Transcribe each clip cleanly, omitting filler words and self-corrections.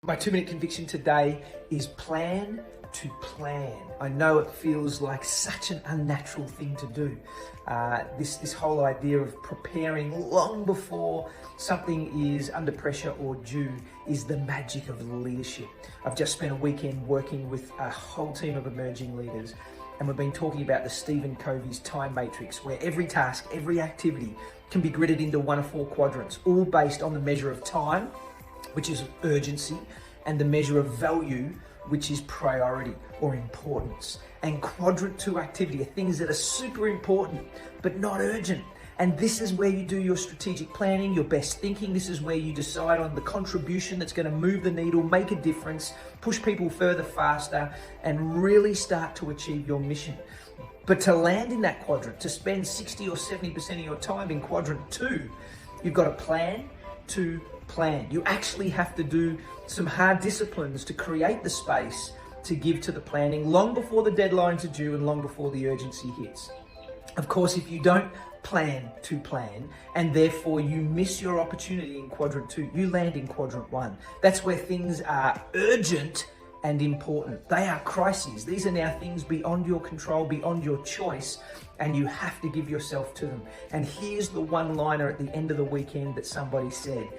My 2-minute conviction today is plan to plan. I know it feels like such an unnatural thing to do. This whole idea of preparing long before something is under pressure or due is the magic of leadership. I've just spent a weekend working with a whole team of emerging leaders, and we've been talking about the Stephen Covey's time matrix, where every task, every activity can be gridded into one of 4 quadrants, all based on the measure of time, which is urgency, and the measure of value, which is priority or importance. And quadrant 2 activity are things that are super important, but not urgent. And this is where you do your strategic planning, your best thinking. This is where you decide on the contribution that's going to move the needle, make a difference, push people further, faster, and really start to achieve your mission. But to land in that quadrant, to spend 60 or 70% of your time in quadrant 2, you've got to plan to plan. You actually have to do some hard disciplines to create the space to give to the planning long before the deadlines are due and long before the urgency hits. Of course, if you don't plan to plan and therefore you miss your opportunity in quadrant 2, you land in quadrant 1. That's where things are urgent and important. They are crises. These are now things beyond your control, beyond your choice, and you have to give yourself to them. And here's the one-liner at the end of the weekend that somebody said: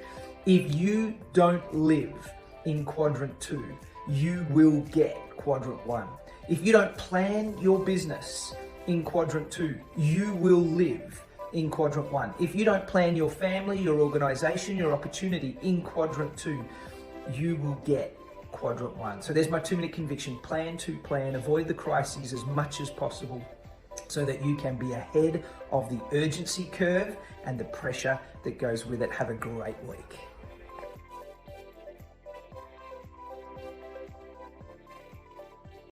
if you don't live in quadrant 2, you will get quadrant 1. If you don't plan your business in quadrant 2, you will live in quadrant 1. If you don't plan your family, your organization, your opportunity in quadrant 2, you will get quadrant 1. So there's my 2-minute conviction: plan to plan, avoid the crises as much as possible so that you can be ahead of the urgency curve and the pressure that goes with it. Have a great week.